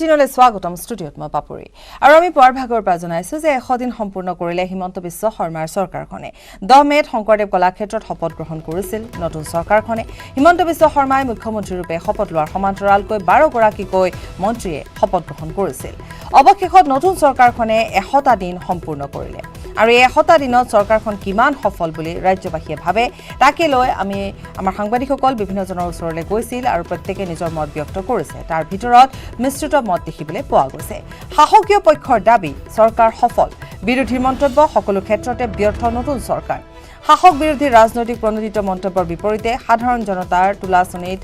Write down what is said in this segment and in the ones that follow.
দিনলৈ স্বাগতম ষ্টুডিঅ'ত মই পাপুৰি আৰু আমি পুৱাৰ ভাগৰ পৰা জনাইছো যে 100 দিন সম্পূৰ্ণ কৰিলে হিমন্ত বিশ্ব শৰ্মাৰ চৰকাৰখনে 10 মেত শংকৰদেৱ কলাক্ষেত্ৰত শপত গ্ৰহণ কৰিছিল নতুন চৰকাৰখনে হিমন্ত বিশ্ব শৰ্মাই মুখ্যমন্ত্ৰী ৰূপে শপত লোৱাৰ সমান্তৰালকৈ 12 গৰাকীকৈ মন্ত্ৰীয়ে শপত গ্ৰহণ কৰিছিল অৱশেষত নতুন চৰকাৰখনে 100টা দিন সম্পূৰ্ণ কৰিলে আৰু এই 100টা দিনত চৰকাৰখন কিমান সফল বুলি ৰাজ্যবাসীয়ে ভাবে তাকে লৈ আমি আমাৰ সাংবাদিকসকল বিভিন্ন জনৰ ওচৰলৈ গৈছিল আৰু প্ৰত্যেকে নিজৰ মত ব্যক্ত কৰিছে তাৰ ভিতৰত মিশ্ৰিত মত দেখিবলৈ পোৱা গৈছে শাসকীয় পক্ষৰ দাবী চৰকাৰ সফল বিৰোধীৰ মন্তব্য সকলো ক্ষেত্ৰতে ব্যৰ্থ নতুন চৰকাৰ শাসক বিৰোধী ৰাজনৈতিক প্ৰণোদিত মন্তব্যৰ বিপৰীতে সাধাৰণ জনতাৰ তুলাচনীত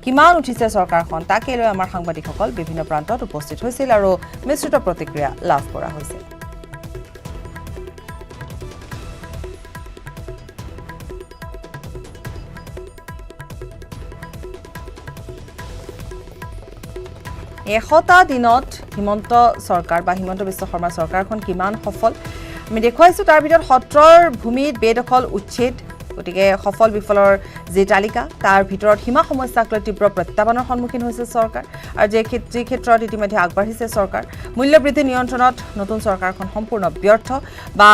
কিমান উঠিছে চৰকাৰখন তাকে লৈ আমাৰ সাংবাদিকসকল বিভিন্ন প্ৰান্তত উপস্থিত হৈছিল আৰু মিশ্ৰিত প্ৰতিক্ৰিয়া লাভ কৰা হৈছে এশটা দিনত হিমন্ত চৰকাৰ বা হিমন্ত বিশ্ব শৰ্মা চৰকাৰখন কিমান সফল আমি দেখুৱাইছো তাৰ ভিতৰত সত্ৰৰ ভূমিত বেদখল উচ্ছেদ গতিকে সফল বিফলৰ যে তালিকা তাৰ ভিতৰত সীমা সমস্যাক লৈ তীব্ৰ প্ৰত্যাহ্বানৰ সন্মুখীন হৈছে চৰকাৰ আৰু যে ক্ষেত্ৰত ইতিমধ্যে আগবাঢ়িছে চৰকাৰ মূল্যবৃদ্ধি নিয়ন্ত্ৰণত নতুন চৰকাৰখন সম্পূৰ্ণ ব্যৰ্থ বা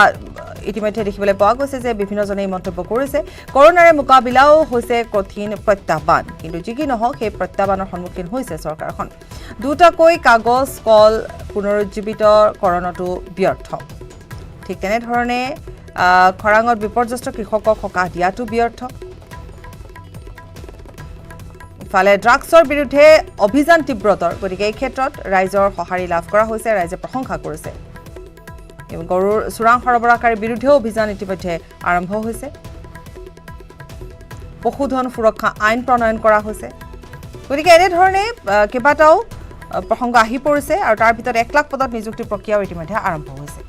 ইতিমধ্যে দেখিবলৈ পোৱা গৈছে যে বিভিন্নজনে এই মন্তব্য কৰিছে কৰোনাৰে মোকাবিলাও হৈছে কঠিন প্ৰত্যাহ্বান কিন্তু যি কি নহওক সেই প্ৰত্যাহ্বানৰ সন্মুখীন হৈছে চৰকাৰখন দুটাকৈ কাগজ কল পুনৰুজ্জীৱিতকৰণতো ব্যৰ্থ ঠিক তেনেধৰণে খৰাঙত বিপৰ্যস্ত কৃষকক সকাহ দিয়াটো ব্যৰ্থ ইফালে ড্ৰাগছৰ বিৰুদ্ধে অভিযান তীব্ৰতৰ গতিকে এই ক্ষেত্ৰত ৰাইজৰ সঁহাৰি লাভ কৰা হৈছে ৰাইজে প্ৰশংসা কৰিছে গৰুৰ চোৰাং সৰবৰাহকাৰীৰ বিৰুদ্ধেও অভিযান ইতিমধ্যে আৰম্ভ হৈছে পশুধন সুৰক্ষা আইন প্ৰণয়ন কৰা হৈছে গতিকে এনেধৰণে কেইবাটাও প্ৰসংগ আহি পৰিছে আৰু তাৰ ভিতৰত 1 লাখ পদত নিযুক্তি প্ৰক্ৰিয়াও ইতিমধ্যে আৰম্ভ হৈছে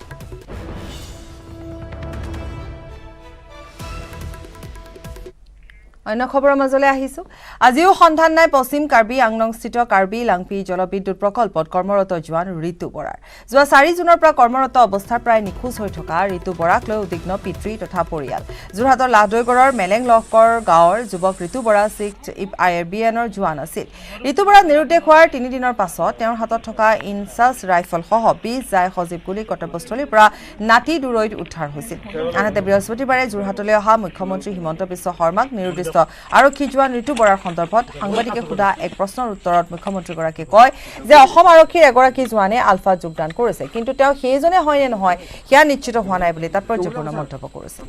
অন্য খবৰৰ মাজলৈ আহিছো আজিও সন্ধান নাই পশ্চিম কাৰ্বি আংলংস্থিত কাৰ্বি লাংপি জলবিদ্যুৎ প্ৰকল্পত কৰ্মৰত জোৱান ঋতু বৰাৰ যোৱা 4 জুনৰ পৰা কৰ্মৰত অৱস্থাত প্ৰায় নিখোজ হৈ থকা ঋতু বৰাক লৈ উদ্বিগ্ন পিতৃ তথা পৰিয়াল যোৰহাটৰ লাহদৈগড়ৰ মেলেং লহকৰ গাঁৱৰ যুৱক ঋতু বৰা 6 IRBNৰ জোৱান আছিল ঋতু বৰা নিৰুদ্দেশ হোৱাৰ 3 দিনৰ পাছত তেওঁৰ হাতত থকা ইনচাস ৰাইফল সহ 20 জাই সজীৱ গুলী কৰ্তব্যস্থলীৰ পৰা নাতি দূৰৈত উদ্ধাৰ হৈছিল আনহাতে বৃহস্পতিবাৰে যোৰহাটলৈ অহা মুখ্যমন্ত্ৰী হিমন্ত বিশ্ব শৰ্মাক নিৰুদ্দিষ্ট আৰক্ষী জোৱান ঋতু বৰাৰ সন্দৰ্ভত সাংবাদিকে সোধা এক প্ৰশ্নৰ উত্তৰত মুখ্যমন্ত্ৰীগৰাকীয়ে কয় যে অসম আৰক্ষীৰ এগৰাকী জোৱানে আলফাত যোগদান কৰিছে কিন্তু তেওঁ সেইজনে হয় নে নহয় সেয়া নিশ্চিত হোৱা নাই বুলি তাৎপৰ্যপূৰ্ণ মন্তব্য কৰিছে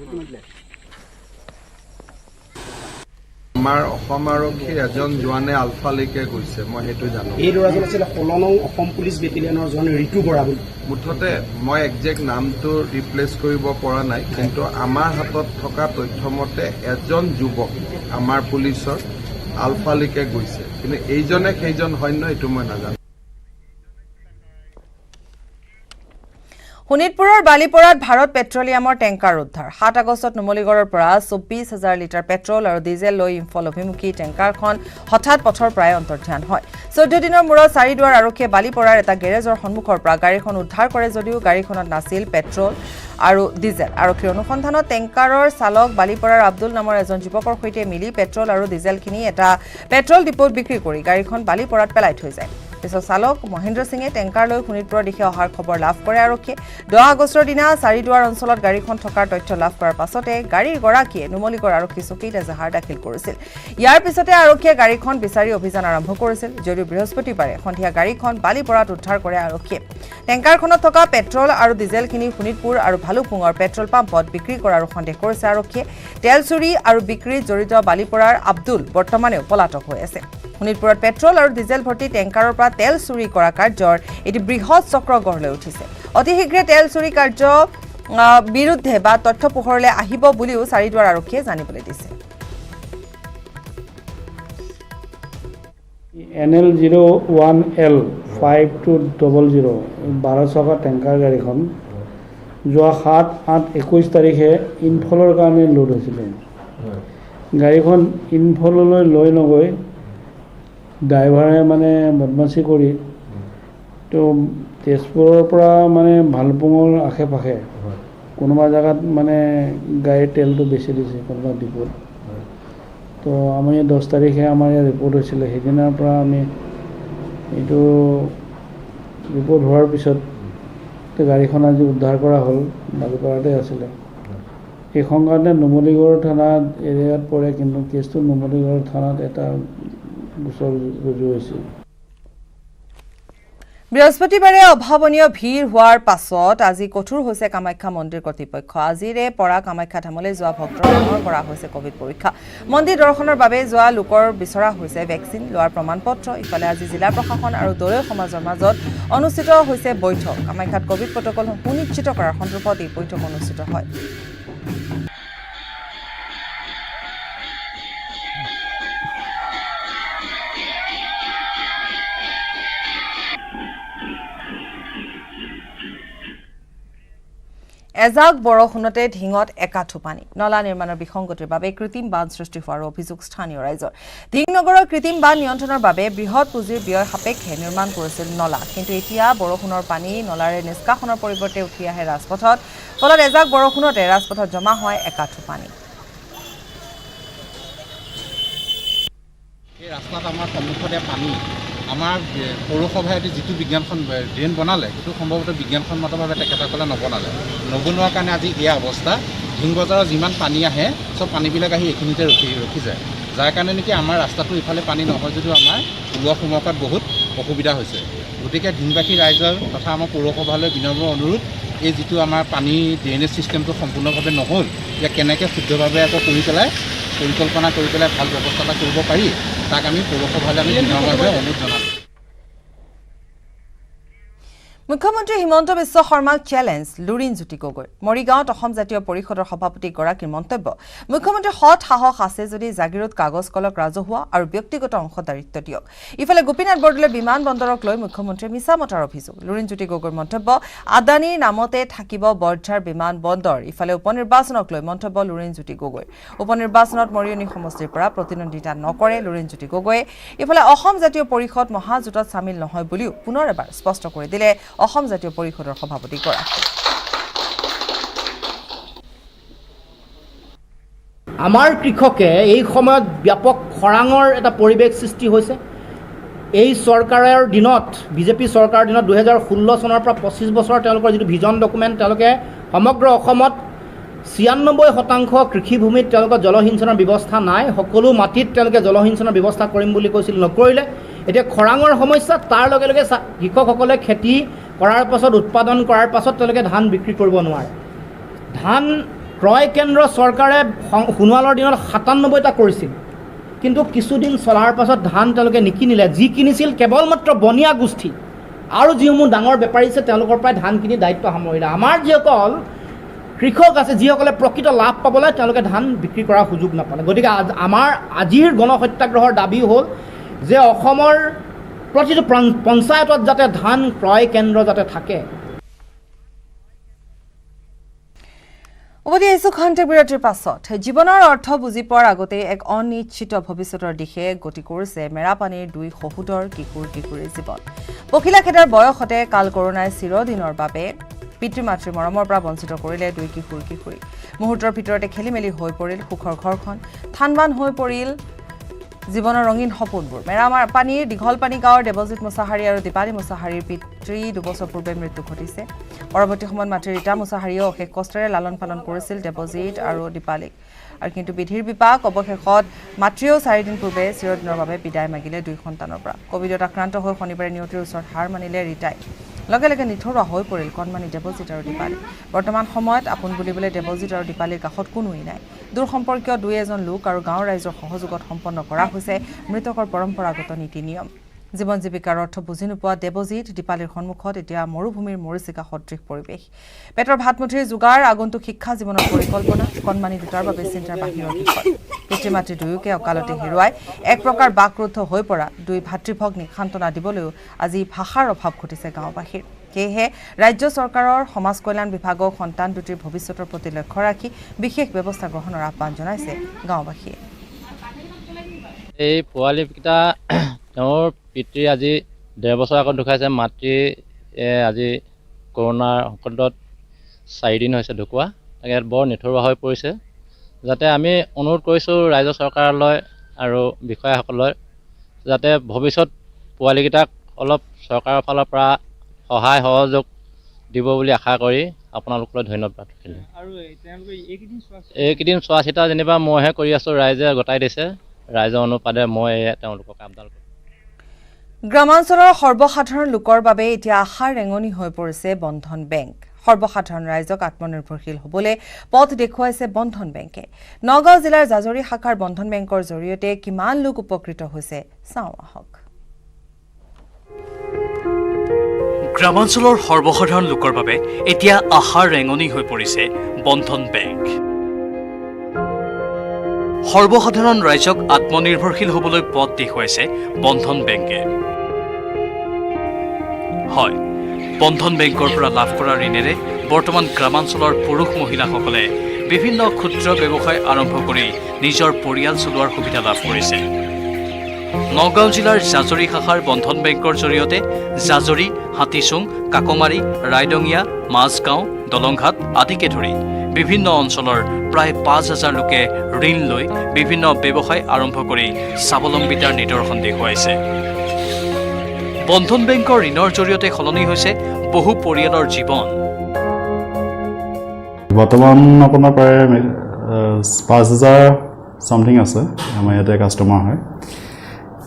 আমাৰ অসম আৰক্ষীৰ এজন জোৱানে আলফালৈকে গৈছে মই সেইটো জানো এই ল'ৰাজন আছিল 16 নং অসম পুলিচ বেটেলিয়নৰ জোৱান ঋতু বৰা বুলি মুঠতে মই একজেক্ট নামটো ৰিপ্লেচ কৰিব পৰা নাই কিন্তু আমাৰ হাতত থকা তথ্যমতে এজন যুৱক আমাৰ পুলিচৰ আলফালৈকে গৈছে কিন্তু এইজনে সেইজন হয় ন এইটো মই নাজানো শোণিতপুৰৰ বালিপৰাত ভাৰত পেট্ৰলিয়ামৰ টেংকাৰ উদ্ধাৰ 7 আগষ্টত নুমলীগড়ৰ পৰা 24,000 লিটাৰ পেট্ৰল আৰু ডিজেল লৈ ইম্ফল অভিমুখী টেংকাৰখন হঠাৎ পথৰ প্ৰায় অন্তৰ্ধান হয় 14 দিনৰ মূৰত চাৰিদুৱাৰ আৰক্ষীয়ে বালিপৰাৰ এটা গেৰেজৰ সন্মুখৰ পৰা গাড়ীখন উদ্ধাৰ কৰে যদিও গাড়ীখনত নাছিল পেট্ৰল আৰু ডিজেল আৰক্ষীৰ অনুসন্ধানত টেংকাৰৰ চালক বালিপৰাৰ আব্দুল নামৰ এজন যুৱকৰ সৈতে মিলি পেট্ৰল আৰু ডিজেলখিনি এটা পেট্ৰল ডিপোত বিক্ৰী কৰি গাড়ীখন বালিপৰাত পেলাই থৈ যায় পিছত চালক মহেন্দ্ৰ সিঙে টেংকাৰ লৈ শোণিতপুৰৰ দিশে অহাৰ খবৰ লাভ কৰে আৰক্ষীয়ে 10 আগষ্টৰ দিনা চাৰিদুৱাৰ অঞ্চলত গাড়ীখন থকাৰ তথ্য লাভ কৰাৰ পাছতে গাড়ীৰ গৰাকীয়ে নুমলীগড় আৰক্ষী চকীত এজাহাৰ দাখিল কৰিছিল ইয়াৰ পিছতে আৰক্ষীয়ে গাড়ীখন বিচাৰি অভিযান আৰম্ভ কৰিছিল যদিও বৃহস্পতিবাৰে সন্ধিয়া গাড়ীখন বালিপৰাত উদ্ধাৰ কৰে আৰক্ষীয়ে টেংকাৰখনত থকা পেট্ৰল আৰু ডিজেলখিনি শোণিতপুৰ আৰু ভালুকপুঙৰ পেট্ৰল পাম্পত বিক্ৰী কৰাৰ সন্দেহ কৰিছে আৰক্ষীয়ে তেল চুৰি আৰু বিক্ৰীত জড়িত বালিপৰাৰ আব্দুল বৰ্তমানেও পলাতক হৈ আছে শোণিতপুৰত পেট্ৰল আৰু ডিজেল ভৰ্তি টেংকাৰৰ পৰা তেল চুৰি কৰা কাৰ্যৰ এটি বৃহৎ চক্ৰ গঢ় লৈ উঠিছে অতি শীঘ্ৰে তেল চুৰি কাৰ্য বিৰুদ্ধে বা তথ্য পোহৰলৈ আহিব বুলিও চাৰিদুৱাৰ আৰক্ষীয়ে জানিবলৈ দিছে NL01L 5200 12 চকা টেংকাৰ গাড়ীখন যোৱা 7-8-21 তাৰিখে ইনফলৰ কাৰণে লোড হৈছিলে গাড়ীখন ইনফললৈ লৈ নগৈ ড্ৰাইভাৰে মানে বদমাচি কৰি তো তেজপুৰৰ পৰা মানে ভালপুঙৰ আশে পাশে কোনোবা জায়গাত মানে গাড়ীৰ তেলটো বেছি দিছে কোনোবা ডিপোত তো আমি 10 তাৰিখে আমাৰ ৰিপোৰ্ট হৈছিলে সেইদিনাৰ পৰা আমি এইটো বিপদ হোৱাৰ পিছত গাড়ীখন আজি উদ্ধাৰ কৰা হ'ল, বালিপাৰাতে আছিলে। এইখন কাৰণে নুমলীগড় থানাত এৰিয়াত পৰে, কিন্তু কেছটো নুমলীগড় থানাত এটা গোচৰ ৰুজু হৈছে। বৃহস্পতিবাৰে অভাৱনীয় ভিৰ হোৱাৰ পাছত আজি কঠোৰ হৈছে কামাখ্যা মন্দিৰ কৰ্তৃপক্ষ। আজিৰে পৰা কামাখ্যা ধামলৈ যোৱা ভক্তৰ নামৰ কৰা হৈছে কোভিড পৰীক্ষা। মন্দিৰ দৰ্শনৰ বাবে যোৱা লোকৰ বিচৰা হৈছে ভেকচিন লোৱাৰ প্ৰমাণপত্ৰ। ইফালে আজি জিলা প্ৰশাসন আৰু দলৈ সমাজৰ মাজত অনুষ্ঠিত হৈছে বৈঠক। কামাখ্যাত কোভিড প্ৰটকল সুনিশ্চিত কৰাৰ সন্দৰ্ভত এই বৈঠক অনুষ্ঠিত হয়। এজাক বৰষুণতে ঢিঙত একাঠু পানী। নলা নিৰ্মাণৰ বিসংগতিৰ বাবে কৃত্ৰিম বান্ধ সৃষ্টি হোৱাৰ অভিযোগ স্থানীয় ৰাইজৰ। ঢিংনগৰৰ কৃত্ৰিম বান্ধ নিয়ন্ত্ৰণৰ বাবে বৃহৎ পুঁজিৰ ব্যয় সাপেক্ষে নিৰ্মাণ কৰিছিল নলা, কিন্তু এতিয়া বৰষুণৰ পানী নলাৰে নিষ্কাশনৰ পৰিৱৰ্তে উঠি আহে ৰাজপথত। ফলত এজাক বৰষুণতে ৰাজপথত জমা হয় একাঠু পানী। এই ৰাস্তাত আমাৰ সন্মুখতে পানী। আমাৰ পৌৰসভাই যিটো বিজ্ঞানখন ড্ৰেইন বনালে, সেইটো সম্ভৱতঃ বিজ্ঞানসন্মতভাৱে তেখেতসকলে নবনোৱাৰ কাৰণে আজি এই অৱস্থা। ঢিং বজাৰৰ যিমান পানী আহে, চব পানীবিলাক আহি এইখিনিতে ৰখি যায়, যাৰ কাৰণে নেকি আমাৰ ৰাস্তাটো ইফালে পানী নহয় যদিও আমাৰ ওলোৱা সোমোৱাত বহুত অসুবিধা হৈছে। গতিকে ঢিংবাসী ৰাইজৰ তথা আমাৰ পৌৰসভালৈ বিনম্ৰ অনুৰোধ, এই যিটো আমাৰ পানী ড্ৰেইনেজ ছিষ্টেমটো সম্পূৰ্ণভাৱে নহ'ল, ইয়াক কেনেকৈ শুদ্ধভাৱে আকৌ কৰি পেলাই পৰিকল্পনা কৰি পেলাই ভাল ব্যৱস্থা এটা কৰিব পাৰি, তাক আমি পৌৰসভালৈ বিনম্ৰভাৱে অনুৰোধ জনালোঁ। মুখ্যমন্ত্ৰী হিমন্ত বিশ্ব শৰ্মাক চেলেঞ্জ লুৰিণজ্যোতি গগৈ। মৰিগাঁৱত অসম জাতীয় পৰিষদৰ সভাপতিগৰাকীৰ মন্তব্য, মুখ্যমন্ত্ৰীৰ সৎ সাহস আছে যদি জাগিৰোড কাগজ কলক ৰাজহুৱা আৰু ব্যক্তিগত অংশদাৰিত্ব দিয়ক। ইফালে গোপীনাথ বৰদলৈ বিমান বন্দৰক লৈ মুখ্যমন্ত্ৰীয়ে মিছা মতাৰ অভিযোগ। লুৰিণজ্যোতি গগৈৰ মন্তব্য, আদানীৰ নামতে থাকিব বৰঝাৰ বিমান বন্দৰ। ইফালে উপনিৰ্বাচনক লৈ মন্তব্য লুৰিণজ্যোতি গগৈৰ। উপনিৰ্বাচনত মৰিয়নি সমষ্টিৰ পৰা প্ৰতিদ্বন্দ্বিতা নকৰে লুৰিণজ্যোতি গগৈয়ে। ইফালে অসম জাতীয় পৰিষদ মহাজোঁটত চামিল নহয় বুলিও পুনৰ এবাৰ স্পষ্ট কৰি দিলে অসম জাতীয় পৰিষদৰ সভাপতিগৰাকী। আমাৰ কৃষকে এই সময়ত ব্যাপক খৰাঙৰ এটা পৰিৱেশ সৃষ্টি হৈছে। এই চৰকাৰৰ দিনত, বিজেপি চৰকাৰৰ দিনত 2016 চনৰ পৰা 25 বছৰ তেওঁলোকৰ যিটো ভিজন ডকুমেণ্ট, তেওঁলোকে সমগ্ৰ অসমত 96% কৃষিভূমিত তেওঁলোকৰ জলসিঞ্চনৰ ব্যৱস্থা নাই। সকলো মাটিত তেওঁলোকে জলসিঞ্চনৰ ব্যৱস্থা কৰিম বুলি কৈছিল, নকৰিলে। এতিয়া খৰাঙৰ সমস্যা, তাৰ লগে লগে কৃষকসকলে খেতি কৰাৰ পাছত, উৎপাদন কৰাৰ পাছত তেওঁলোকে ধান বিক্ৰী কৰিব নোৱাৰে। ধান ক্ৰয় কেন্দ্ৰ চৰকাৰে সোণোৱালৰ দিনত 97টা কৰিছিল, কিন্তু কিছুদিন চলাৰ পাছত ধান তেওঁলোকে নিকিনিলে। যি কিনিছিল কেৱল মাত্ৰ বনীয়া গোষ্ঠী আৰু যিসমূহ ডাঙৰ বেপাৰী আছে তেওঁলোকৰ পৰাই ধান কিনি দায়িত্ব সামৰিলে। আমাৰ যিসকল কৃষক আছে, যিসকলে প্ৰকৃত লাভ পাবলৈ, তেওঁলোকে ধান বিক্ৰী কৰাৰ সুযোগ নাপালে। গতিকে আমাৰ আজিৰ গণসত্যাগ্ৰহৰ দাবী হ'ল যে অসমৰ প্ৰতিটো পঞ্চায়তত যাতে ধান ক্ৰয় কেন্দ্ৰ যাতে থাকে। উভতি আহিছোঁ খন্তেক বিৰতিৰ পাছত। জীৱনৰ অৰ্থ বুজি পোৱাৰ আগতে এক অনিশ্চিত ভৱিষ্যতৰ দিশে গতি কৰিছে মেৰাপানীৰ 2 শহুদৰ কিশোৰীৰ জীৱন। পখিলাখেদাৰ বয়সতে কাল কৰোণাই চিৰদিনৰ বাবে পিতৃ মাতৃৰ মৰমৰ পৰা বঞ্চিত কৰিলে 2 কিশোৰী। মুহূৰ্তৰ ভিতৰতে খেলি মেলি হৈ পৰিল সুখৰ ঘৰখন, থানবান হৈ পৰিল জীৱনৰ ৰঙীন সপোনবোৰ। মেৰাপানীৰ দীঘলপানী গাঁৱৰ দেৱজিৎ মুছাহাৰী আৰু দীপালী মুছাহাৰীৰ পিতৃ 2 বছৰ পূৰ্বে মৃত্যু ঘটিছে। পৰৱৰ্তী সময়ত মাতৃ ৰীতা মুছাহাৰীয়েও অশেষ কষ্টেৰে লালন পালন কৰিছিল দেৱজিৎ আৰু দীপালীক। আৰু কিন্তু বিধিৰ বিপাক, অৱশেষত মাতৃয়েও 4 দিন পূৰ্বে চিৰদিনৰ বাবে বিদায় মাগিলে 2 সন্তানৰ পৰা। কোভিডত আক্ৰান্ত হৈ শনিবাৰে নিয়তিৰ ওচৰত হাৰ মানিলে ৰীতাই। লগে লগে নিথৰুৱা হৈ পৰিল কণমানি দেৱজিৎ আৰু দীপালী। বৰ্তমান সময়ত আপোন বুলিবলৈ দেৱজিৎ আৰু দীপালীৰ কাষত কোনোৱেই নাই। দূৰ সম্পৰ্কীয় 2-এজন লোক আৰু গাঁৱৰ ৰাইজৰ সহযোগত সম্পন্ন কৰা হৈছে মৃতকৰ পৰম্পৰাগত নীতি নিয়ম। জীৱন জীৱিকাৰ অৰ্থ বুজি নোপোৱা দেৱজিৎ, দীপালীৰ সন্মুখত এতিয়া মৰুভূমিৰ মৰিচিকা সদৃশ পৰিৱেশ। পেটৰ ভাতমুঠিৰ যোগাৰ, আগন্তুক শিক্ষা জীৱনৰ পৰিকল্পনা, কণমানি দুটাৰ বাবে চিন্তাৰ বাহিৰৰ বিষয়। পিতৃ মাতৃ দুয়োকে অকালতে হেৰুৱাই এক প্ৰকাৰ বাকৰুদ্ধ হৈ পৰা 2 ভাতৃভগ্নীক সান্তনা দিবলৈও আজি ভাষাৰ অভাৱ ঘটিছে গাঁওবাসীৰ। সেয়েহে ৰাজ্য চৰকাৰৰ সমাজ কল্যাণ বিভাগক সন্তান দুটিৰ ভৱিষ্যতৰ প্ৰতি লক্ষ্য ৰাখি বিশেষ ব্যৱস্থা গ্ৰহণৰ আহ্বান জনাইছে গাঁওবাসীয়ে। এই পোৱালীকেইটা তেওঁৰ পিতৃ আজি 1.5 বছৰ আগত ঢুকাইছে। মাতৃ আজি কৰোণাৰ সংকটত 4 দিন হৈছে ঢুকুৱা। তাকে বৰ নিথৰুৱা হৈ পৰিছে। যাতে আমি অনুৰোধ কৰিছোঁ ৰাজ্য চৰকাৰলৈ আৰু বিষয়াসকললৈ যাতে ভৱিষ্যত পোৱালীকেইটাক অলপ চৰকাৰৰ ফালৰ পৰা সহায় সহযোগ দিব বুলি আশা কৰি আপোনালোকলৈ ধন্যবাদ থাকিলে। এইকেইদিন চোৱা চিতা যেনিবা মইহে কৰি আছোঁ, ৰাইজে গতাই দিছে, ৰাইজৰ অনুপাতে মই তেওঁলোকক আপডাল কৰোঁ। গ্ৰামাঞ্চলৰ সৰ্বসাধাৰণ লোকৰ বাবে এতিয়া আশাৰ ৰেঙনি হৈ পৰিছে বন্ধন বেংক। সৰ্বসাধাৰণ ৰাইজক আত্মনিৰ্ভৰশীল হ'বলৈ পথ দেখুৱাইছে বন্ধন বেংকে। নগাঁও জিলাৰ জাজৰি শাখাৰ বন্ধন বেংকৰ জৰিয়তে কিমান লোক উপকৃত হৈছে চাওঁ আহক। গ্ৰামাঞ্চলৰ সৰ্বসাধাৰণ লোকৰ বাবে এতিয়া আশাৰ ৰেঙনি হৈ পৰিছে বন্ধন বেংক। সৰ্বসাধাৰণ ৰাইজক আত্মনিৰ্ভৰশীল হ'বলৈ পথ দেখুৱাইছে বন্ধন বেংকে। হয়, বন্ধন বেংকৰ পৰা লাভ কৰা ঋণেৰে বৰ্তমান গ্ৰামাঞ্চলৰ পুৰুষ মহিলাসকলে বিভিন্ন ক্ষুদ্ৰ ব্যৱসায় আৰম্ভ কৰি নিজৰ পৰিয়াল চলোৱাৰ সুবিধা লাভ কৰিছে। নগাঁও জিলাৰ জাজৰি শাখাৰ বন্ধন বেংকৰ জৰিয়তে জাজৰি, হাতীচুং, কাকমাৰী, ৰাইডঙীয়া, মাজগাঁও, দলংঘাট আদিকে ধৰি বিভিন্ন অঞ্চলৰ প্ৰায় ৫,০০০ লোকে ঋণ লৈ বিভিন্ন ব্যৱসায় আৰম্ভ কৰি স্বাৱলম্বিতাৰ নিদৰ্শন দেখুৱাইছে। বন্ধন বেংকৰ ঋণৰ জৰিয়তে সলনি হৈছে বহু পৰিয়ালৰ জীৱন। বৰ্তমান আপোনাৰ প্ৰায় ৫,০০০ চামথিং আছে আমাৰ ইয়াতে কাষ্টমাৰ হয়।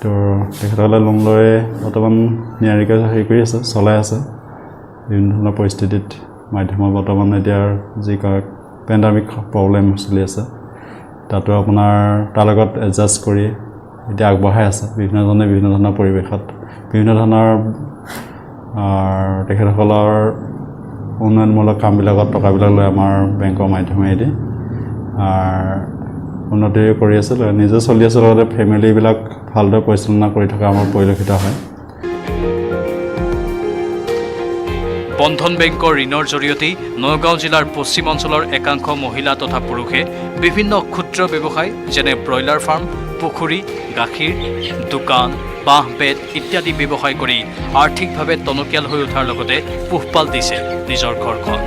তো তেখেতসকলে লোন লৈ বৰ্তমান নিয়াৰিকৈ হেৰি কৰি আছে, চলাই আছে। বিভিন্ন ধৰণৰ পৰিস্থিতিত মাধ্যমৰ বৰ্তমান এতিয়া যি কয় পেণ্ডামিক প্ৰব্লেম চলি আছে, তাতো আপোনাৰ তাৰ লগত এডজাষ্ট কৰি এতিয়া আগবঢ়াই আছে বিভিন্ন ধৰণৰ পৰিৱেশত, বিভিন্ন ধৰণৰ তেখেতসকলৰ উন্নয়নমূলক কামবিলাকত টকাবিলাক লৈ আমাৰ বেংকৰ মাধ্যমেদি উন্নতি কৰি আছে, নিজে চলি আছে, লগতে ফেমিলিবিলাক ভালদৰে পৰিচালনা কৰি থকা আমাৰ পৰিলক্ষিত হয়। বন্ধন বেংকৰ ঋণৰ জৰিয়তেই নগাঁও জিলাৰ পশ্চিম অঞ্চলৰ একাংশ মহিলা তথা পুৰুষে বিভিন্ন ক্ষুদ্ৰ ব্যৱসায় যেনে ব্ৰইলাৰ ফাৰ্ম, পুখুৰী, গাখীৰ, দোকান, বাঁহ বেত ইত্যাদি ব্যৱসায় কৰি আৰ্থিকভাৱে টনকিয়াল হৈ উঠাৰ লগতে পোহপাল দিছে নিজৰ ঘৰখন।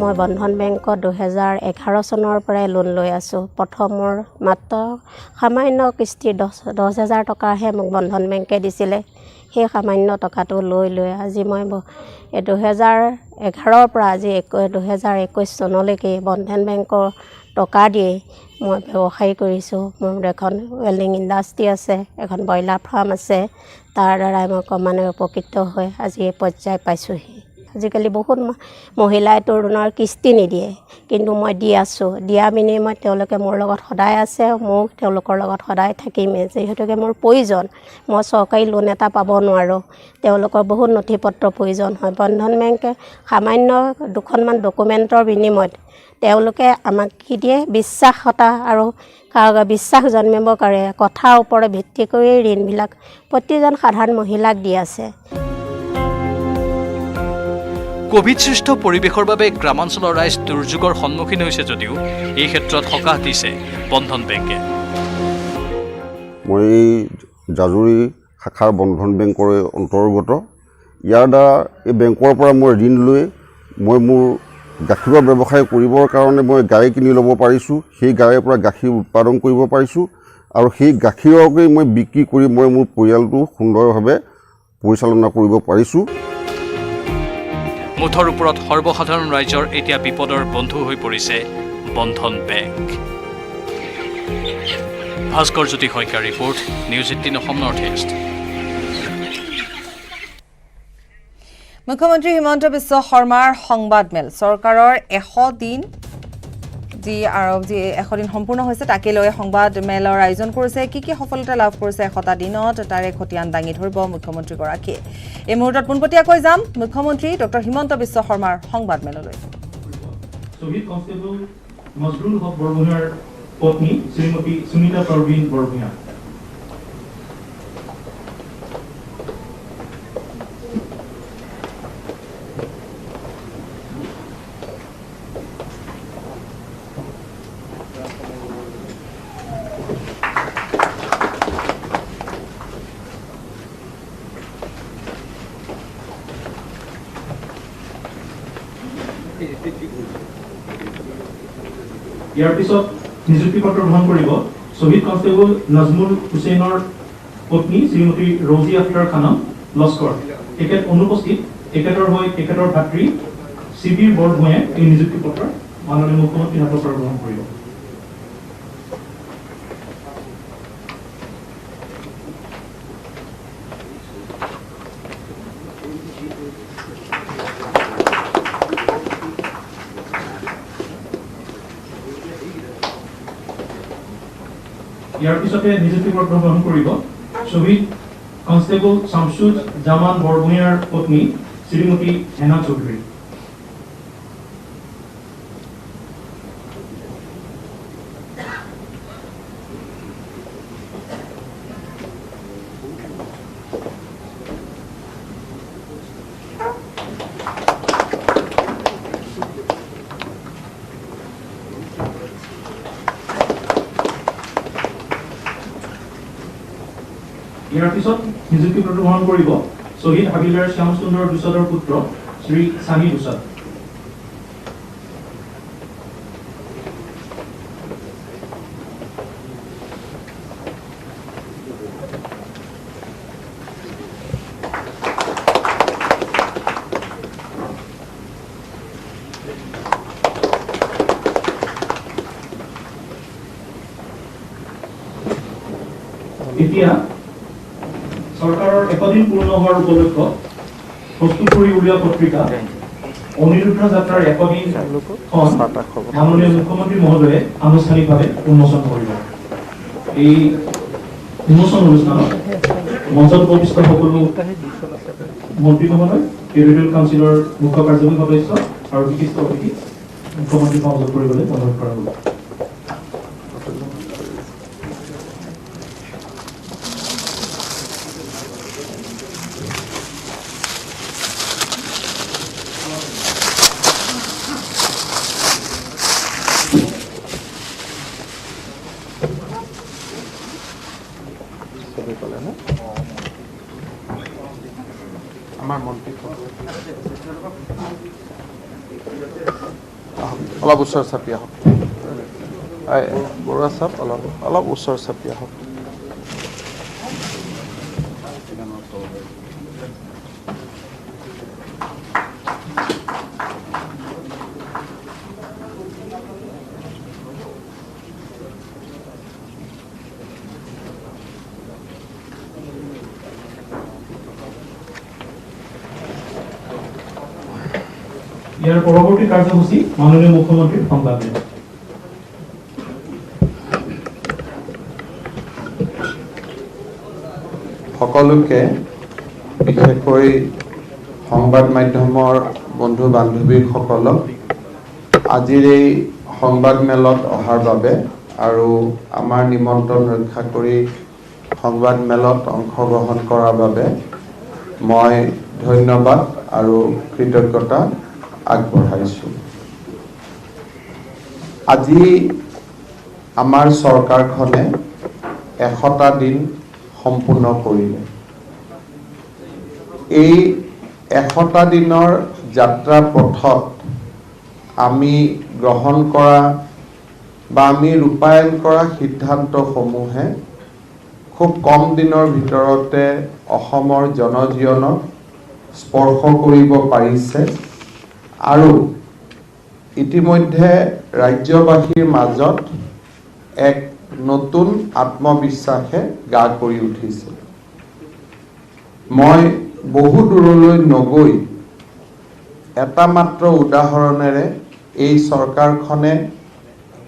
মই বন্ধন বেংকত 2011 চনৰ পৰাই লোন লৈ আছোঁ। প্ৰথম মোৰ মাত্ৰ সামান্য কিস্তি 10,000 টকাহে মোক বন্ধন বেংকে দিছিলে। সেই সামান্য টকাটো লৈ আজি মই 2011ৰ পৰা আজি 2021 চনলৈকে বন্ধন বেংকৰ টকা দিয়ে মই ব্যৱসায় কৰিছোঁ। মোৰ এখন ৱেল্ডিং ইণ্ডাষ্ট্ৰি আছে, এখন ব্ৰইলাৰ ফাৰ্ম আছে। তাৰ দ্বাৰাই মই ক্ৰমান্বয়ে উপকৃত হৈ আজি এই পৰ্যায় পাইছোঁহি। আজিকালি বহুত মহিলাই তৰুণৰ কিস্তি নিদিয়ে, কিন্তু মই দি আছোঁ। দিয়া বিনিময়ত তেওঁলোকে মোৰ লগত সদায় আছে, মোক তেওঁলোকৰ লগত সদায় থাকিমেই। যিহেতুকে মোৰ প্ৰয়োজন, মই চৰকাৰী লোন এটা পাব নোৱাৰোঁ, তেওঁলোকৰ বহুত নথি পত্ৰ প্ৰয়োজন হয়। বন্ধন বেংকে সামান্য দুখনমান ডকুমেণ্টৰ বিনিময়ত তেওঁলোকে আমাক কি দিয়ে, বিশ্বাসতা আৰু বিশ্বাস জন্মিবৰ কাৰণে কথাৰ ওপৰত ভিত্তি কৰি ঋণবিলাক প্ৰতিজন সাধাৰণ মহিলাক দি আছে। কোভিডসৃষ্ট পৰিৱেশৰ বাবে গ্ৰামাঞ্চলৰ ৰাইজ দুৰ্যোগৰ সন্মুখীন হৈছে যদিও এই ক্ষেত্ৰত সকাহ দিছে বন্ধন বেংকে। মই জাজৰি শাখাৰ বন্ধন বেংকৰ অন্তৰ্গত। ইয়াৰ দ্বাৰা এই বেংকৰ পৰা মই ঋণ লৈ মই মোৰ গাখীৰৰ ব্যৱসায় কৰিবৰ কাৰণে মই গাই কিনি ল'ব পাৰিছোঁ। সেই গাইৰ পৰা গাখীৰ উৎপাদন কৰিব পাৰিছোঁ আৰু সেই গাখীৰকেই মই বিক্ৰী কৰি মই মোৰ পৰিয়ালটো সুন্দৰভাৱে পৰিচালনা কৰিব পাৰিছোঁ। মুঠৰ ওপৰত সৰ্বসাধাৰণ ৰাইজৰ এতিয়া বিপদৰ বন্ধু হৈ পৰিছে বন্ধন বেংক। ভাস্কৰ জ্যোতি শইকীয়াৰ report, news 18 Assam north east. মুখ্যমন্ত্ৰী হিমন্ত বিশ্ব শৰ্মাৰ সংবাদমেল চৰকাৰৰ 100 দিন যি 100 দিন সম্পূৰ্ণ হৈছে তাকে লৈ সংবাদমেলৰ আয়োজন কৰিছে। কি সফলতা লাভ কৰিছে 100টা দিনত তাৰে খতিয়ান দাঙি ধৰিব মুখ্যমন্ত্ৰীগৰাকীয়ে। এই মুহূৰ্তত পোনপটীয়াকৈ যাম মুখ্যমন্ত্ৰী ডক্টৰ হিমন্ত বিশ্ব শৰ্মাৰ সংবাদমেললৈ। শ্বহীদ কনষ্টেবল নজৰুল হক বৰভূঞাৰ পত্নী শ্ৰীমতী সুনীতা পাৰভিন বৰভূঞা। ইয়াৰ পিছত নিযুক্তি পত্ৰ গ্ৰহণ কৰিব শ্বহীদ কনষ্টেবল নাজমুল হুছেইনৰ পত্নী শ্ৰীমতী ৰজি আখতাৰ খানম লস্কৰ এখেত অনুপস্থিত এখেতৰ হৈ এখেতৰ ভাতৃ শিবিৰ বৰগোহাঁয়ে এই নিযুক্তি পত্ৰ মাননীয় মুখ্যমন্ত্ৰীৰ হাতৰ পৰা গ্ৰহণ কৰিব। ইয়াৰ পিছতে নিযুক্তি পত্ৰ গ্ৰহণ কৰিব শ্বহীদ কনষ্টেবল শামসুদ জামান বৰভূঞাৰ পত্নী শ্ৰীমতী হেনা চৌধুৰী। ইয়াৰ পিছত নিযুক্তি পত্ৰ গ্ৰহণ কৰিব শ্বহীদ হাবিলদাৰ শ্যাম সুন্দৰ দুসাদৰ পুত্ৰ শ্ৰী সানি দুসাদ। এতিয়া চৰকাৰৰ 100 দিন পূৰ্ণ হোৱাৰ উপলক্ষে প্ৰস্তুত কৰি উলিওৱা পত্ৰিকা অনিৰুদ্ধ যাত্ৰাৰ 100 দিন মাননীয় মুখ্যমন্ত্ৰী মহোদয়ে আনুষ্ঠানিকভাৱে উন্মোচন কৰিব। এই উন্মোচন অনুষ্ঠানত মঞ্চত উপস্থিত সকলো মন্ত্ৰী মহোদয়, টেৰিটৰিয়েল কাউন্সিলৰ মুখ্য কাৰ্যবাহী সদস্য আৰু বিশিষ্ট অতিথি মুখ্যমন্ত্ৰী সংযোগ কৰিবলৈ অনুৰোধ কৰা হ'ব। আমাৰ মন্ত্ৰী অলপ ওচৰ চাপি আহক, বৰুৱা চাপ অলপ ওচৰ চাপি আহক। ইয়াৰ পৰৱৰ্তী কাৰ্যসূচী মাননীয় মুখ্যমন্ত্ৰীৰ সংবাদমেল। সকলোকে বিশেষকৈ সংবাদ মাধ্যমৰ বন্ধু বান্ধৱীসকলক আজিৰ এই সংবাদ মেলত অহাৰ বাবে আৰু আমাৰ নিমন্ত্ৰণ ৰক্ষা কৰি সংবাদ মেলত অংশগ্ৰহণ কৰাৰ বাবে মই ধন্যবাদ আৰু কৃতজ্ঞতা আগবঢ়াইছোঁ। আজি আমাৰ চৰকাৰখনে 100টা দিন সম্পূৰ্ণ কৰিলে। এই 100টা দিনৰ যাত্ৰা পথত আমি গ্ৰহণ কৰা বা আমি ৰূপায়ণ কৰা সিদ্ধান্তসমূহে খুব কম দিনৰ ভিতৰতে অসমৰ জনজীৱনক স্পৰ্শ কৰিব পাৰিছে আৰু ইতিমধ্যে ৰাজ্যবাসীৰ মাজত এক নতুন আত্মবিশ্বাসে গা কৰি উঠিছে। মই বহু দূৰলৈ নগৈ এটা মাত্ৰ উদাহৰণেৰে এই চৰকাৰখনে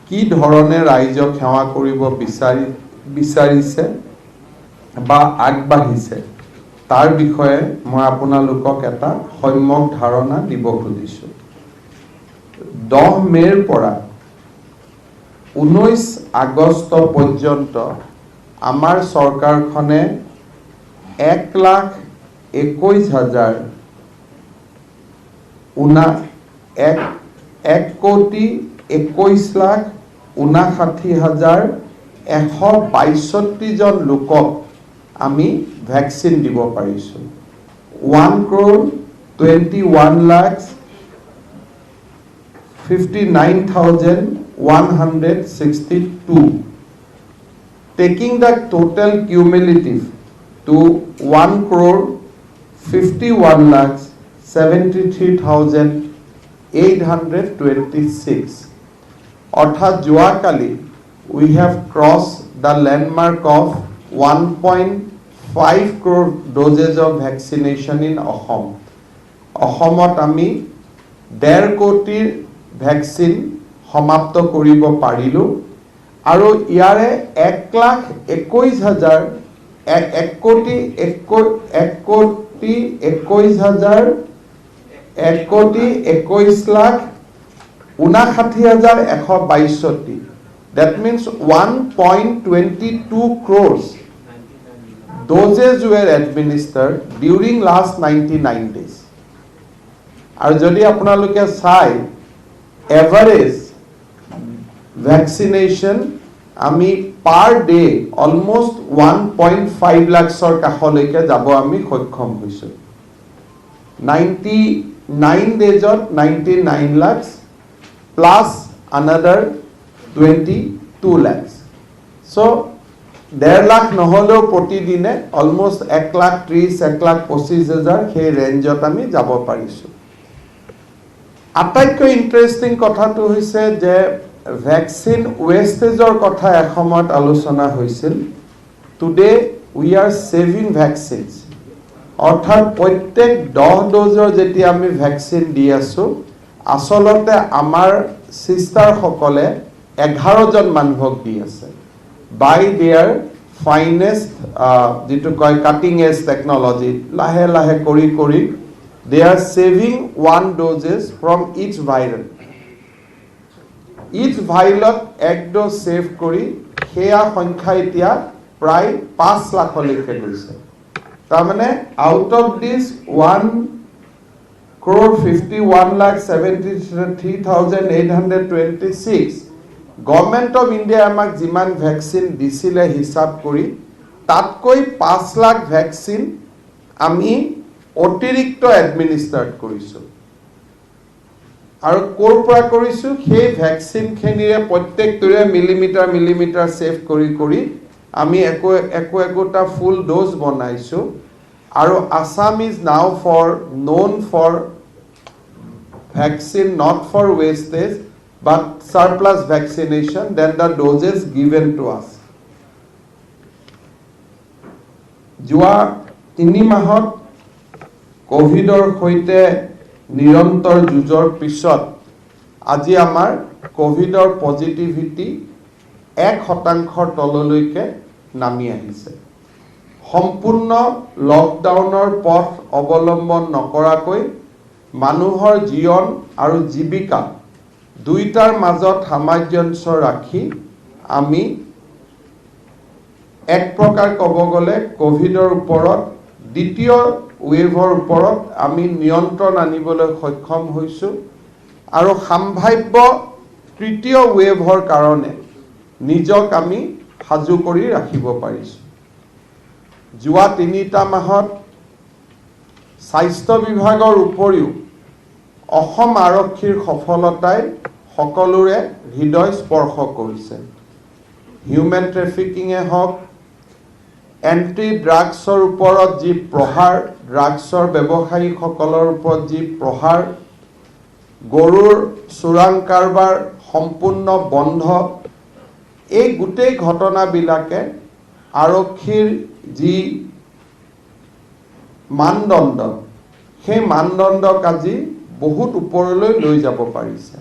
কি ধৰণে ৰাইজক সেৱা কৰিব বিচাৰিছে বা আগবাঢ়িছে তাৰ বিষয়ে মই আপোনালোকক এটা সম্যক ধাৰণা দিব খুজিছোঁ। 10 মে'ৰ পৰা 19 আগষ্ট পৰ্যন্ত আমাৰ চৰকাৰখনে 1,21,162,162 জন লোকক আমি ভেকচিন দিব পাৰিছোঁ। 1,29,59,162, taking the total cumulative to 1,29,59,162 51,73,826 অৰ্থাৎ যোৱাকালি we have crossed the landmark of 1.5 crore doses of vaccination in Assam. অসমত আমি 1.5 কোটি ভ্যাকচিন সমাপ্ত কৰিব পাৰিলো আৰু ইয়াৰে 1,21,000 1,21,122 that means 1.22 crores doses were administered during last 99 days. আৰু যদি আপোনালোকে চাই average vaccination আমি per day almost 1.5 lakhsৰ কাষলৈকে যাব আমি সক্ষম হৈছো 99 days of 99 lakhs plus another 22 lakhs. So 1.5 lakh নহলেও প্ৰতিদিনে almost 1,30,000 1,25,000 সেই ৰেঞ্জত আমি যাব পাৰিছো আটাইতকৈ ইন্টাৰেষ্টিং কথাটো হৈছে যে ভ্যাকচিন ওয়েস্টেজৰ কথা এসময়ত আলোচনা হৈছিল টুডে উই আৰ সেভিং ভ্যাকচিনস অৰ্থাৎ প্ৰত্যেক 10 ডোজৰ যেতিয়া আমি ভ্যাকচিন দি আছো আসলতে আমাৰ সিস্টাৰ সকলে 11 জন মানুহক দি আছে বাই দেয়াৰ ফাইনেষ্ট যেটো কয় কাটিং এজ টেকনলজি লাহে লাহে কৰি they are saving 1 doses from each vial. Each vial এক dose save কৰি হেয়া সংখ্যা এতিয়া প্ৰায় 5 লাখলৈকে গৈছে তাৰমানে out of this 1,51,73,826 Government of India আমাক যিমান ভ্যাকচিন দিছিলে হিসাব কৰি তাতকৈ 5 লাখ ভ্যাকচিন আমি অতিৰিক্ত এডমিনিষ্ট্ৰেট কৰিছো আৰু কোৰ পৰা কৰিছো সেই ভ্যাকচিন খিনিৰে প্ৰত্যেকটোৰে মিলিমিটাৰ সেভ কৰি আমি একোটা ফুল ডোজ বনাইছো আৰু Assam is now known for vaccine not for wastage but surplus vaccination than the doses given to us যোৱা 3 মাহত কোভিডৰ হৈতে নিৰন্তৰ যুঁজৰ পিছত আজি আমাৰ কোভিডৰ পজিটিভিটি 1% তললৈকে নামি আহিছে সম্পূৰ্ণ লকডাউনৰ পথ অৱলম্বন নকৰাকৈ মানুহৰ জীৱন আৰু জীৱিকা দুইটাৰ মাজত সামঞ্জস্য ৰাখি আমি এক প্ৰকাৰ ক'ব গ'লে কোভিডৰ ওপৰত দ্বিতীয় ওয়েভৰ ওপৰত আমি নিয়ন্ত্ৰণ আনিবলৈ সক্ষম হৈছো আৰু সম্ভাৱ্য তৃতীয় ওয়েভৰ কাৰণে নিজক আমি সাজু কৰি ৰাখিব পাৰিছো যোৱা 3টা মাহত স্বাস্থ্য বিভাগৰ উপৰিও অসম আৰক্ষীৰ সফলতাই সকলোৰে হৃদয় স্পৰ্শ কৰিছে হিউম্যান ট্ৰাফিকিংয়ে হওক এন্টি ড্ৰাগছৰ ওপৰত যি প্ৰহাৰ ড্ৰাগছৰ ব্যৱসায়ীসকলৰ ওপৰত যি প্ৰহাৰ গৰুৰ চোৰাং কাৰবাৰ সম্পূৰ্ণ বন্ধ এই গোটেই ঘটনাবিলাকে আৰক্ষীৰ যি মানদণ্ড সেই মানদণ্ডক আজি বহুত ওপৰলৈ লৈ যাব পাৰিছে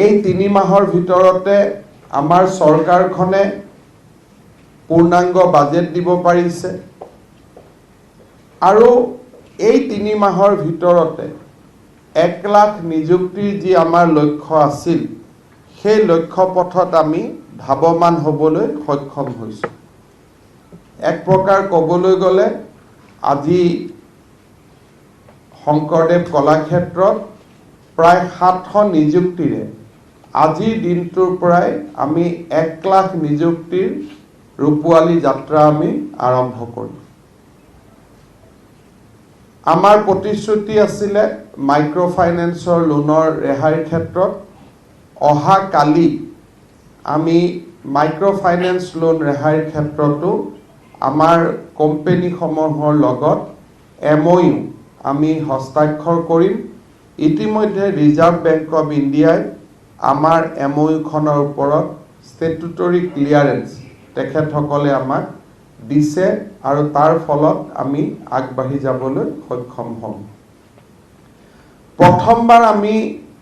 এই 3 মাহৰ ভিতৰতে আমাৰ সৰকাৰখনে পূৰ্ণাংগ বাজেট দিব পাৰিছে আৰু এই 3 মাহৰ ভিতৰতে 1 লাখ নিযুক্তিৰ যি আমাৰ লক্ষ্য আছিল সেই লক্ষ্য পথত আমি ধাৱমান হ'বলৈ সক্ষম হৈছো এক প্ৰকাৰ ক'বলৈ গ'লে আজি শংকৰদেৱ কলাক্ষেত্ৰত প্ৰায় 700 নিযুক্তিৰে আজিৰ দিনটোৰ পৰাই আমি 1 লাখ নিযুক্তিৰ ৰূপৱালী যাত্ৰা আমি আৰম্ভ কৰিম আমাৰ প্ৰতিশ্ৰুতি আছিল মাইক্ৰ ফাইনেন্সৰ লোনৰ ৰেহাইৰ ক্ষেত্ৰত অহা কালি আমি মাইক্ৰ ফাইনেন্স লোন ৰেহাইৰ ক্ষেত্ৰতো আমাৰ কোম্পানীসমূহৰ লগত MOU আমি হস্তাক্ষৰ কৰিম। ইতিমধ্যে ৰিজাৰ্ভ বেংক অফ ইণ্ডিয়াই আমাৰ MOU-খনৰ ওপৰত ষ্টেটুটৰী ক্লিয়াৰেন্স তেখেতসকলে আমাক দিছে আৰু তাৰ ফলত আমি আগবাঢ়ি যাবলৈ সক্ষম হ'ম। প্ৰথমবাৰ আমি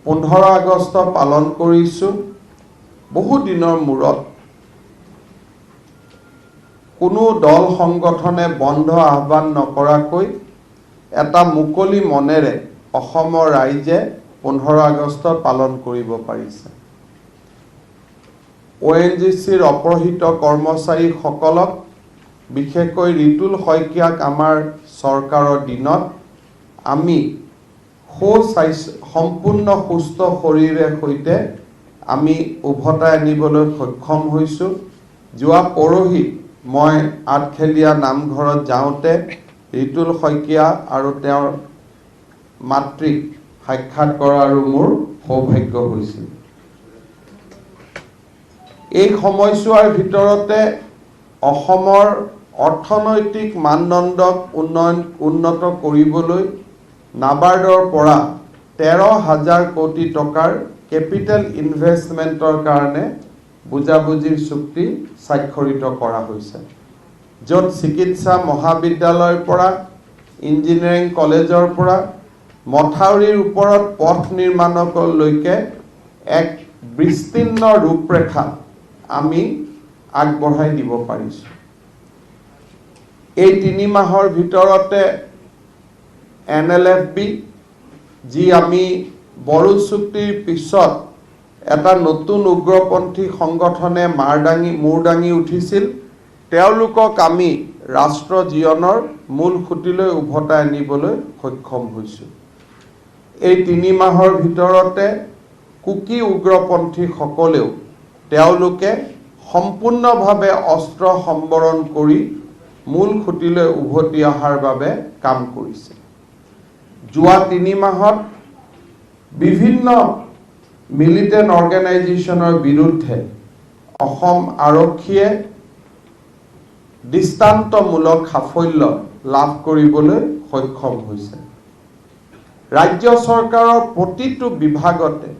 15 আগষ্ট পালন কৰিছোঁ। বহু দিনৰ মূৰত কোনো দল সংগঠনে বন্ধ আহ্বান নকৰাকৈ এটা মুকলি মনেৰে অসমৰ ৰাইজে 15 আগষ্ট পালন কৰিব পাৰিছে। ONGCৰ অপহৃত কৰ্মচাৰীসকলক বিশেষকৈ ৰিতুল শইকীয়াক আমাৰ চৰকাৰৰ দিনত আমি সম্পূৰ্ণ সুস্থ শৰীৰে সৈতে আমি উভতাই আনিবলৈ সক্ষম হৈছোঁ। যোৱা পৰহি মই আঠখেলীয়া নামঘৰত যাওঁতে ৰিতুল শইকীয়া আৰু তেওঁৰ মাতৃক সাক্ষাৎ কৰাৰো মোৰ সৌভাগ্য হৈছিল। এই সময়ছোৱাৰ ভিতৰতে অসমৰ অৰ্থনৈতিক মানদণ্ডক উন্নত কৰিবলৈ নাবাৰ্ডৰ পৰা 13,000 কোটি টকাৰ কেপিটেল ইনভেষ্টমেণ্টৰ কাৰণে বুজাবুজিৰ চুক্তি স্বাক্ষৰিত কৰা হৈছে, য'ত চিকিৎসা মহাবিদ্যালয়ৰ পৰা ইঞ্জিনিয়াৰিং কলেজৰ পৰা মথাউৰিৰ ওপৰত পথ নিৰ্মাণলৈকে এক বিস্তীৰ্ণ ৰূপৰেখা আমি আগবঢ়াই দিব পাৰিছোঁ। এই 3 মাহৰ ভিতৰতে NLFB যি আমি বড়ো চুক্তিৰ পিছত এটা নতুন উগ্ৰপন্থী সংগঠনে মূৰ দাঙি উঠিছিল, তেওঁলোকক আমি ৰাষ্ট্ৰ জীৱনৰ মূল খুঁটিলৈ উভতাই আনিবলৈ সক্ষম হৈছোঁ। এই 3 মাহৰ ভিতৰতে কুকি উগ্ৰপন্থীসকলেও তেওঁলোকে সম্পূৰ্ণভাৱে অস্ত্ৰ সম্বৰণ কৰি মূল খুঁটিলৈ উভতি অহাৰ বাবে কাম কৰিছে। যোৱা 3 মাহত বিভিন্ন মিলিটেণ্ট অৰ্গেনাইজেশ্যনৰ বিৰুদ্ধে অসম আৰক্ষীয়ে দৃষ্টান্তমূলক সাফল্য লাভ কৰিবলৈ সক্ষম হৈছে। ৰাজ্য চৰকাৰৰ প্ৰতিটো বিভাগতে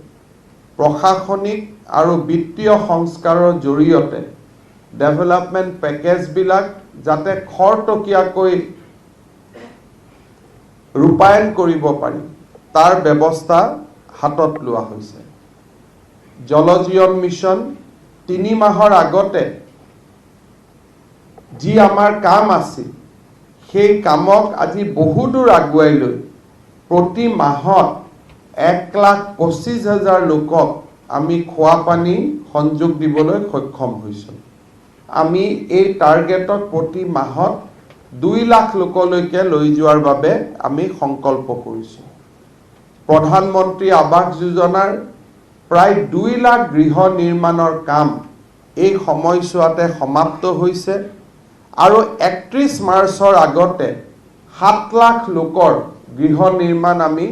প্ৰশাসনিক আৰু বিত্তীয় সংস্কাৰৰ জৰিয়তে ডেভেলপমেণ্ট পেকেজবিলাক যাতে খৰতকীয়াকৈ ৰূপায়ণ কৰিব পাৰি তাৰ ব্যৱস্থা হাতত লোৱা হৈছে। জল জীৱন মিছন 3 মাহৰ আগতে যি আমাৰ কাম আছিল সেই কামক আজি বহুদূৰ আগুৱাই লৈ প্ৰতি মাহত 1,25,000 লোকক আমি খোৱা পানী সংযোগ দিবলৈ সক্ষম হৈছোঁ। আমি এই টাৰ্গেটক প্ৰতি মাহত 2 লাখ লোকলৈকে লৈ যোৱাৰ বাবে আমি সংকল্প কৰিছোঁ। প্ৰধানমন্ত্ৰী আৱাস যোজনাৰ প্ৰায় 2 লাখ গৃহ নিৰ্মাণৰ কাম এই সময়ছোৱাতে সমাপ্ত হৈছে আৰু 31 মাৰ্চৰ আগতে 7 লাখ লোকৰ গৃহ নিৰ্মাণ আমি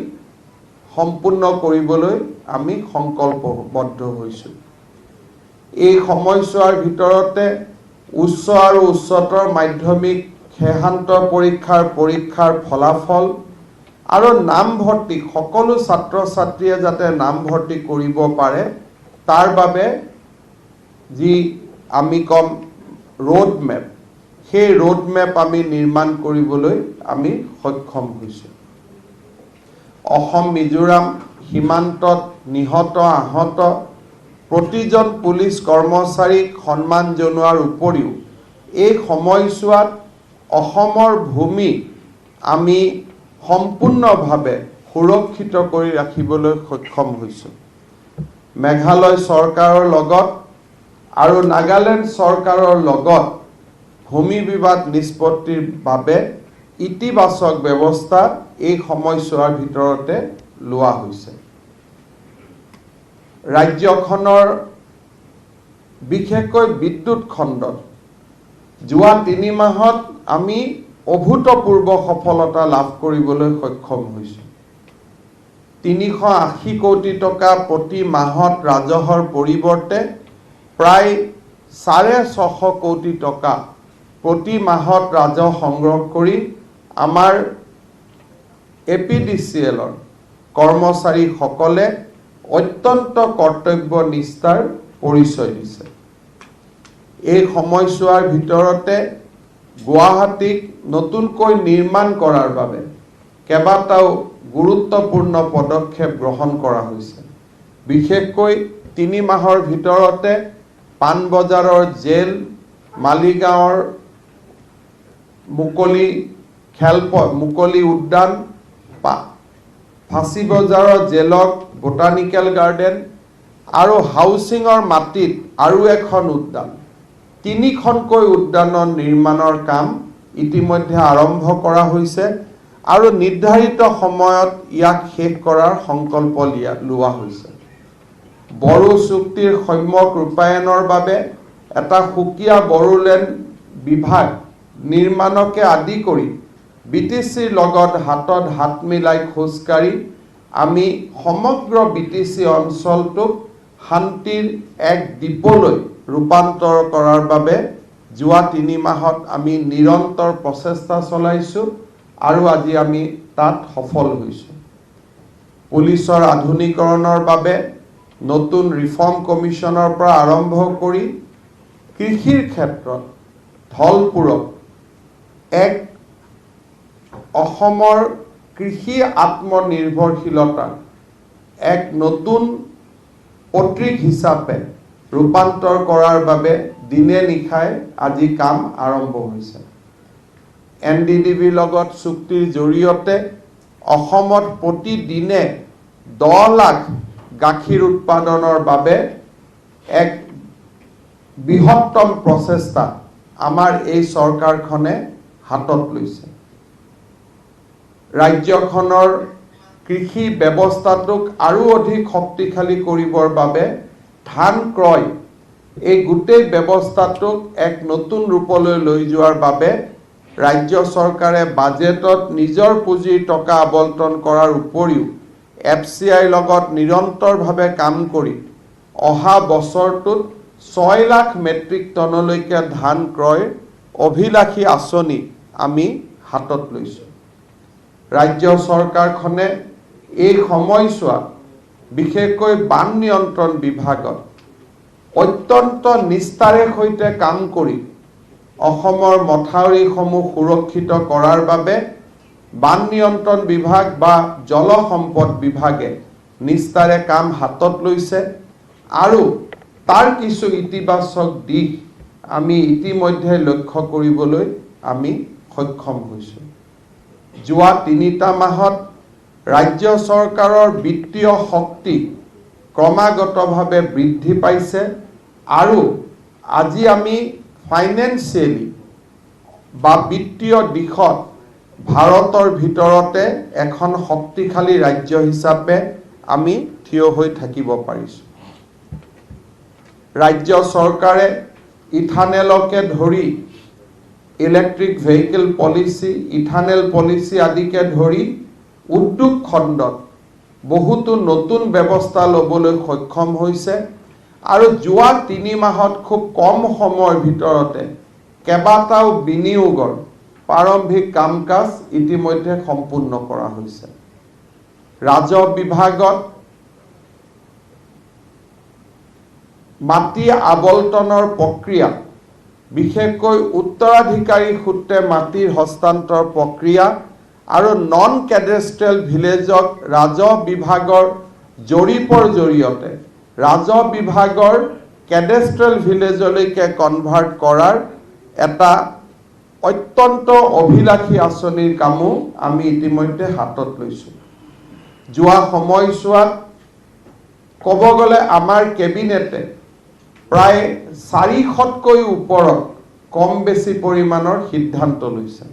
সম্পূৰ্ণ কৰিবলৈ আমি সংকল্পবদ্ধ হৈছোঁ। এই সময়ছোৱাৰ ভিতৰতে উচ্চ আৰু উচ্চতৰ মাধ্যমিক শেহান্ত পৰীক্ষাৰ ফলাফল আৰু নামভৰ্তি সকলো ছাত্ৰ ছাত্ৰীয়ে যাতে নামভৰ্তি কৰিব পাৰে তাৰ বাবে যি আমি কম ৰোড মেপ, সেই ৰোড মেপ আমি নিৰ্মাণ কৰিবলৈ আমি সক্ষম হৈছোঁ। অসম মিজোৰাম সীমান্তত নিহত আহত প্ৰতিজন পুলিচ কৰ্মচাৰীক সন্মান জনোৱাৰ উপৰিও এই সময়ছোৱাত অসমৰ ভূমি আমি সম্পূৰ্ণভাৱে সুৰক্ষিত কৰি ৰাখিবলৈ সক্ষম হৈছোঁ। মেঘালয় চৰকাৰৰ লগত আৰু নাগালেণ্ড চৰকাৰৰ লগত ভূমি বিবাদ নিষ্পত্তিৰ বাবে ইতিবাচক ব্যৱস্থা এই সময়ছোৱাৰ ভিতৰতে লোৱা হৈছে। ৰাজ্যখনৰ বিশেষকৈ বিদ্যুৎ খণ্ডত যোৱা 3 মাহত আমি অভূতপূৰ্ব সফলতা লাভ কৰিবলৈ সক্ষম হৈছোঁ। 380 কোটি টকা প্ৰতি মাহত ৰাজহৰ পৰিৱৰ্তে প্ৰায় 650 কোটি টকা প্ৰতি মাহত ৰাজহ সংগ্ৰহ কৰি আমাৰ APDCLৰ কৰ্মচাৰীসকলে অত্যন্ত কৰ্তব্যনিষ্ঠাৰ পৰিচয় দিছে। এই সময়ছোৱাৰ ভিতৰতে গুৱাহাটীক নতুনকৈ নিৰ্মাণ কৰাৰ বাবে কেইবাটাও গুৰুত্বপূৰ্ণ পদক্ষেপ গ্ৰহণ কৰা হৈছে। বিশেষকৈ 3 মাহৰ ভিতৰতে পাণবজাৰৰ জেল, মালিগাঁৱৰ মুকলি উদ্যান, ফাঁচী বজাৰৰ জেলক বোটানিকেল গাৰ্ডেন আৰু হাউচিঙৰ মাটিত আৰু এখন উদ্যান, 3খনকৈ উদ্যানৰ নিৰ্মাণৰ কাম ইতিমধ্যে আৰম্ভ কৰা হৈছে আৰু নিৰ্ধাৰিত সময়ত ইয়াক শেষ কৰাৰ সংকল্প লোৱা হৈছে। বড়ো চুক্তিৰ সম্যক ৰূপায়ণৰ বাবে এটা সুকীয়া বড়োলেণ্ড বিভাগ নিৰ্মাণকে আদি কৰি BTCৰ লগত হাতত হাত মিলাই খোজকাঢ়ি আমি সমগ্ৰ BTC অঞ্চলটোক শান্তিৰ এক দ্বীপলৈ ৰূপান্তৰ কৰাৰ বাবে যোৱা 3 মাহত আমি নিৰন্তৰ প্ৰচেষ্টা চলাইছোঁ আৰু আজি আমি তাত সফল হৈছোঁ। পুলিচৰ আধুনিকৰণৰ বাবে নতুন ৰিফৰ্ম কমিশ্যনৰ পৰা আৰম্ভ কৰি কৃষিৰ ক্ষেত্ৰত ধলপুৰক এক অসমৰ কৃষি আত্মনিৰ্ভৰশীলতাৰ এক নতুন প্ৰতীক হিচাপে ৰূপান্তৰ কৰাৰ বাবে দিনে নিশাই আজি কাম আৰম্ভ হৈছে। NDDBৰ লগত চুক্তিৰ জৰিয়তে অসমত প্ৰতিদিনে 10 লাখ গাখীৰ উৎপাদনৰ বাবে এক বৃহত্তম প্ৰচেষ্টা আমাৰ এই চৰকাৰখনে হাতত লৈছে। ৰাজ্যখনৰ কৃষি ব্যৱস্থাটোক আৰু অধিক শক্তিশালী কৰিবৰ বাবে ধান ক্ৰয় এই গোটেই ব্যৱস্থাটোক এক নতুন ৰূপলৈ লৈ যোৱাৰ বাবে ৰাজ্য চৰকাৰে বাজেটত নিজৰ পুঁজিৰ টকা আবণ্টন কৰাৰ উপৰিও FCIৰ লগত নিৰন্তৰভাৱে কাম কৰি অহা বছৰটোত 6 লাখ মেট্ৰিক টনলৈকে ধান ক্ৰয়ৰ অভিলাষী আঁচনি আমি হাতত লৈছোঁ। ৰাজ্য চৰকাৰখনে এই সময়ছোৱাত বিশেষকৈ বান নিয়ন্ত্ৰণ বিভাগত অত্যন্ত নিষ্ঠাৰে সৈতে কাম কৰি অসমৰ মথাউৰিসমূহ সুৰক্ষিত কৰাৰ বাবে বান নিয়ন্ত্ৰণ বিভাগ বা জল সম্পদ বিভাগে নিষ্ঠাৰে কাম হাতত লৈছে আৰু তাৰ কিছু ইতিবাচক দিশ আমি ইতিমধ্যে লক্ষ্য কৰিবলৈ আমি সক্ষম হৈছোঁ। যোৱা 3টা মাহত ৰাজ্য চৰকাৰৰ বিত্তীয় শক্তি ক্ৰমাগতভাৱে বৃদ্ধি পাইছে আৰু আজি আমি ফাইনেন্সিয়েলি বা বিত্তীয় দিশত ভাৰতৰ ভিতৰতে এখন শক্তিশালী ৰাজ্য হিচাপে আমি থিয় হৈ থাকিব পাৰিছোঁ। ৰাজ্য চৰকাৰে ইথানেলকে ধৰি electric vehicle policy, ethanal policy আদিকে ধৰি উদ্যোগ খণ্ডত বহুতো নতুন ব্যৱস্থা ল'বলৈ সক্ষম হৈছে আৰু যোৱা 3 মাহত খুব কম সময়ৰ ভিতৰতে কেইবাটাও বিনিয়োগৰ প্ৰাৰম্ভিক কাম কাজ ইতিমধ্যে সম্পূৰ্ণ কৰা হৈছে। ৰাজহ বিভাগত মাটি আবণ্টনৰ প্ৰক্ৰিয়া, বিশেষকৈ উত্তৰাধিকাৰী সূত্ৰে মাটিৰ হস্তান্তৰ প্ৰক্ৰিয়া আৰু নন কেডেষ্ট্ৰেল ভিলেজক ৰাজহ বিভাগৰ জৰীপৰ জৰিয়তে ৰাজহ বিভাগৰ কেডেষ্ট্ৰেল ভিলেজলৈকে কনভাৰ্ট কৰাৰ এটা অত্যন্ত অভিলাষী আঁচনিৰ কামো আমি ইতিমধ্যে হাতত লৈছোঁ। যোৱা সময়ছোৱাত ক'ব গ'লে আমাৰ কেবিনেটে প্ৰায় 400তকৈ ওপৰত কম বেছি পৰিমাণৰ সিদ্ধান্ত লৈছে।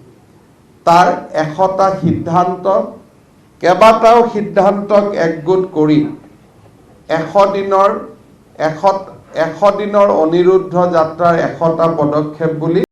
তাৰ 100টা সিদ্ধান্ত কেইবাটাও সিদ্ধান্তক একগোট কৰি 100 দিনৰ অনিৰুদ্ধ যাত্ৰাৰ 100টা পদক্ষেপ বুলি